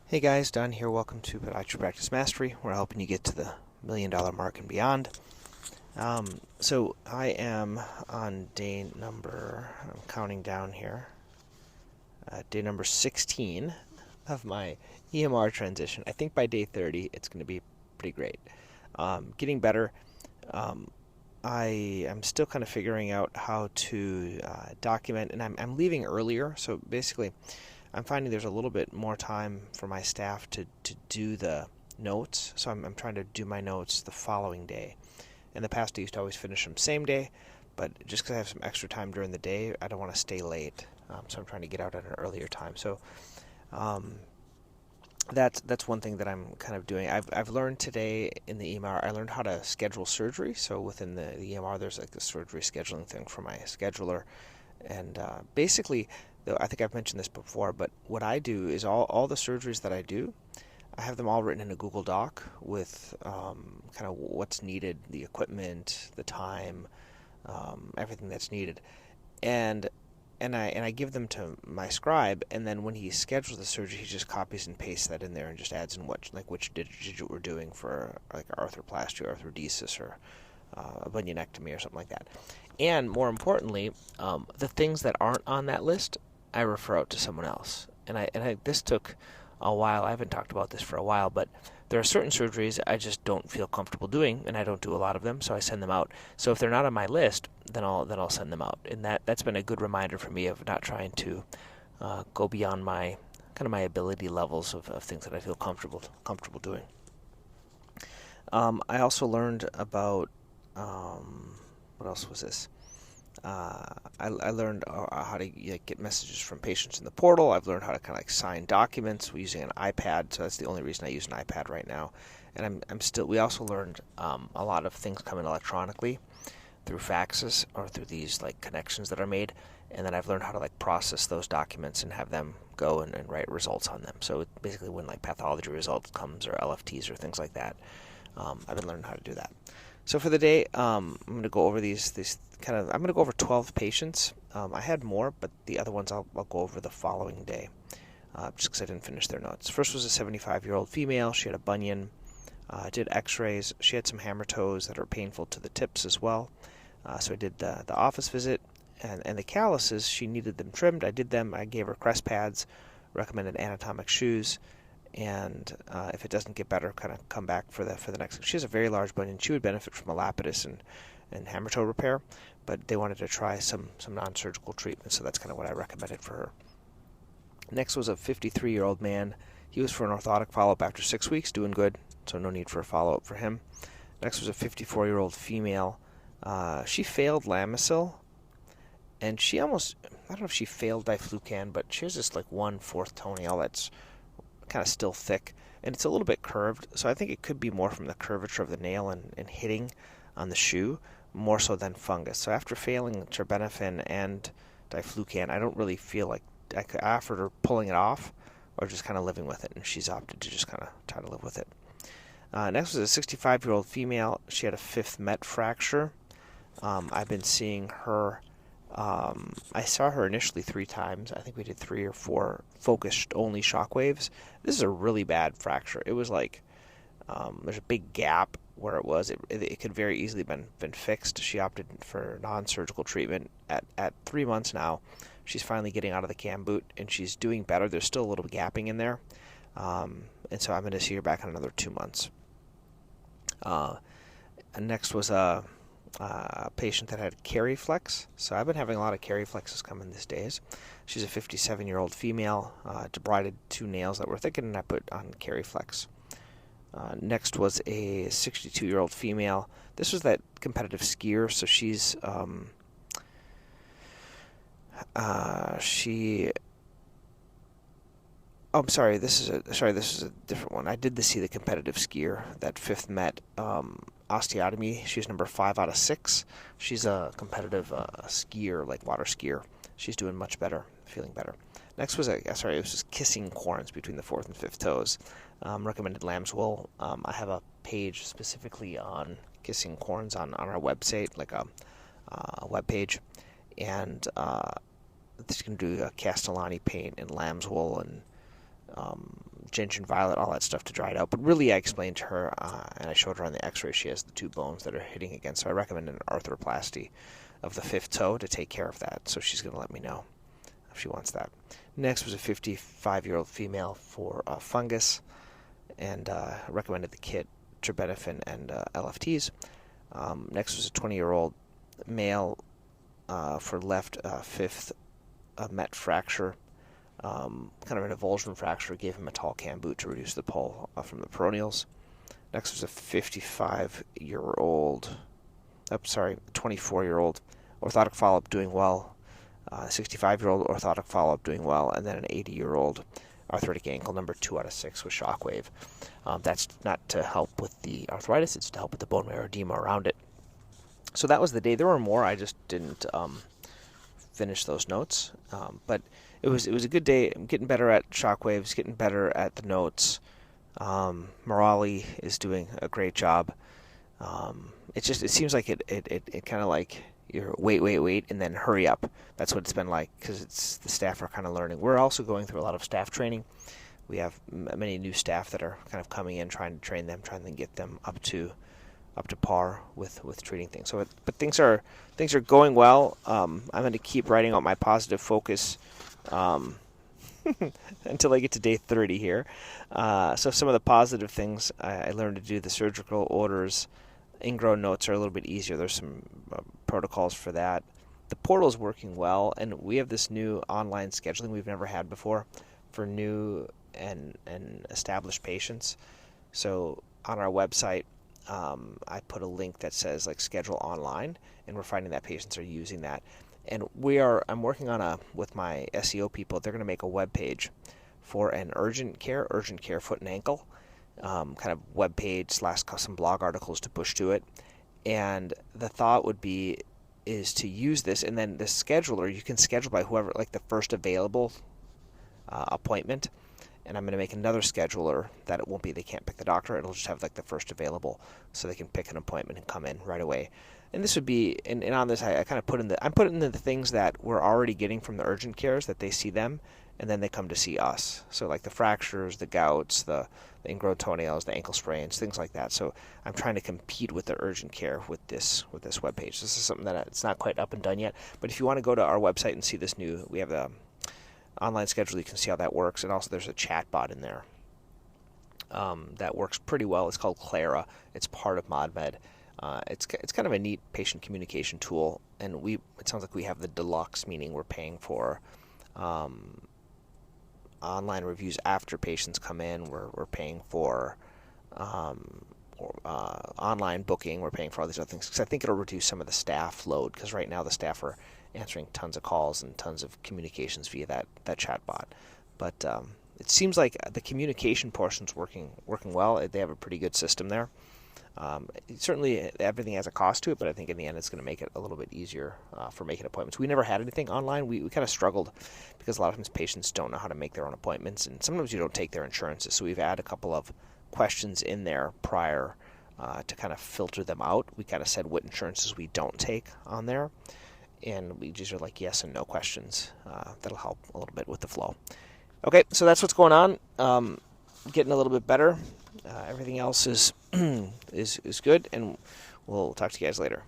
Hey guys, Don here. Welcome to Podiatry Practice Mastery. We're helping you get to the $1 million mark and beyond. So I am on day number, I'm counting down here, day number 16 of my EMR transition. I think by day 30 it's going to be pretty great. Getting better. I am still kind of figuring out how to document, and I'm leaving earlier, so basically I'm finding there's a little bit more time for my staff to do the notes. So I'm trying to do my notes the following day. In the past, I used to always finish them same day, but just because I have some extra time during the day, I don't want to stay late. So I'm trying to get out at an earlier time. So that's one thing that I'm kind of doing. I've learned today in the EMR, I learned how to schedule surgery. So within the EMR, there's like the surgery scheduling thing for my scheduler. And basically, though I think I've mentioned this before, but what I do is all the surgeries that I do, I have them all written in a Google Doc with kind of what's needed, the equipment, the time, everything that's needed, and I give them to my scribe, and then when he schedules the surgery, he just copies and pastes that in there and just adds in which digit we're doing for like arthroplasty, or arthrodesis, or a bunionectomy or something like that. And more importantly, the things that aren't on that list, I refer out to someone else. And this took a while. I haven't talked about this for a while, but there are certain surgeries I just don't feel comfortable doing, and I don't do a lot of them, so I send them out. So if they're not on my list, then I'll send them out. And that's been a good reminder for me of not trying to go beyond my ability levels of things that I feel comfortable doing. I also learned about what else was this? I learned how to get messages from patients in the portal. I've learned how to kind of sign documents using an iPad. So that's the only reason I use an iPad right now. And I'm still. We also learned a lot of things come in electronically through faxes or through these like connections that are made. And then I've learned how to like process those documents and have them go and write results on them. So basically, when like pathology results comes, or LFTs or things like that, I've been learning how to do that. So for the day, I'm going to go over I'm going to go over 12 patients. I had more, but the other ones I'll go over the following day, just because I didn't finish their notes. First was a 75-year-old female. She had a bunion. I did x-rays. She had some hammertoes that are painful to the tips as well. So I did the office visit, and the calluses, she needed them trimmed. I did them. I gave her crest pads, recommended anatomic shoes, and if it doesn't get better, kind of come back for the next. She has a very large bunion. She would benefit from a lapidus and hammertoe repair, but they wanted to try some non-surgical treatment, so that's kind of what I recommended for her. Next was a 53-year-old man. He was for an orthotic follow-up after 6 weeks, doing good, so no need for a follow-up for him. Next was a 54-year-old female. She failed Lamisil, and she almost, I don't know if she failed diflucan, but she has this like 1/4 toenail that's kind of still thick, and it's a little bit curved, so I think it could be more from the curvature of the nail and hitting on the shoe, more so than fungus. So after failing terbinafine and diflucan, I don't really feel like I could offer her pulling it off or just kind of living with it, and she's opted to just kind of try to live with it. Next was a 65-year-old female. She had a 5th met fracture. I've been seeing her. I saw her initially 3 times. I think we did 3 or 4 focused only shockwaves. This is a really bad fracture. It was like there's a big gap where it was. It could very easily been fixed. She opted for non-surgical treatment at 3 months now. She's finally getting out of the cam boot, and she's doing better. There's still a little gapping in there, and so I'm going to see her back in another 2 months. And next was a patient that had KeryFlex. So I've been having a lot of KeryFlexes come in these days. She's a 57-year-old female, debrided 2 nails that were thickened, and I put on KeryFlex. Next was a 62-year-old female. This was that competitive skier, so she's Oh, I'm sorry. This is a different one. I did see the competitive skier, that 5th met osteotomy. She's number 5 out of 6. She's a competitive skier, like water skier. She's doing much better, feeling better. Next was it was just kissing corns between the 4th and 5th toes. Recommended lamb's wool. I have a page specifically on kissing corns on our website, like a web page, and just going to do a Castellani paint and lamb's wool and ginger and violet, all that stuff to dry it out. But really, I explained to her, and I showed her on the x-ray, she has the 2 bones that are hitting again. So I recommend an arthroplasty of the 5th toe to take care of that. So she's going to let me know if she wants that. Next was a 55-year-old female for fungus, and recommended the kit, terbinafine, and LFTs. Next was a 20-year-old male for left 5th met fracture, kind of an avulsion fracture. Gave him a tall cam boot to reduce the pull from the peroneals. Next was a 24-year-old orthotic follow-up doing well, 65-year-old orthotic follow-up doing well, and then an 80-year-old arthritic ankle, number 2 out of 6 with shockwave. That's not to help with the arthritis, it's to help with the bone marrow edema around it. So that was the day. There were more, I just didn't finish those notes. But it was a good day. I'm getting better at shockwaves, getting better at the notes. Morali is doing a great job. It seems like it kind of like you're wait, and then hurry up. That's what it's been like, because the staff are kind of learning. We're also going through a lot of staff training. We have many new staff that are kind of coming in, trying to train them, trying to get them up to par with treating things. But things are going well. I'm going to keep writing out my positive focus until I get to day 30 here. So some of the positive things I learned to do: the surgical orders, ingrown notes are a little bit easier. There's some protocols for that. The portal is working well, and we have this new online scheduling we've never had before for new and established patients. So on our website, I put a link that says like schedule online, and we're finding that patients are using that. And I'm working on with my SEO people, they're going to make a web page for an urgent care foot and ankle, kind of web page / some blog articles to push to it. And the thought is to use this, and then the scheduler, you can schedule by whoever, like the first available appointment. And I'm going to make another scheduler that it won't be, they can't pick the doctor, it'll just have like the first available, so they can pick an appointment and come in right away. And this would be, and on this I kind of I'm putting in the things that we're already getting from the urgent cares, that they see them, and then they come to see us. So like the fractures, the gouts, the ingrown toenails, the ankle sprains, things like that. So I'm trying to compete with the urgent care with this webpage. This is something that it's not quite up and done yet, but if you want to go to our website and see this new, we have the online schedule, you can see how that works. And also there's a chat bot in there that works pretty well. It's called Clara. It's part of ModMed. It's kind of a neat patient communication tool, and it sounds like we have the deluxe, meaning we're paying for online reviews after patients come in. We're paying for online booking. We're paying for all these other things, because I think it'll reduce some of the staff load, because right now the staff are answering tons of calls and tons of communications via that chat bot. But it seems like the communication portion's working well. They have a pretty good system there. Certainly everything has a cost to it, but I think in the end it's going to make it a little bit easier for making appointments. We never had anything online. We kind of struggled because a lot of times patients don't know how to make their own appointments, and sometimes you don't take their insurances. So we've added a couple of questions in there prior to kind of filter them out. We kind of said what insurances we don't take on there, and we just are like yes and no questions. That'll help a little bit with the flow. Okay, so that's what's going on. Getting a little bit better. Everything else is good, and we'll talk to you guys later.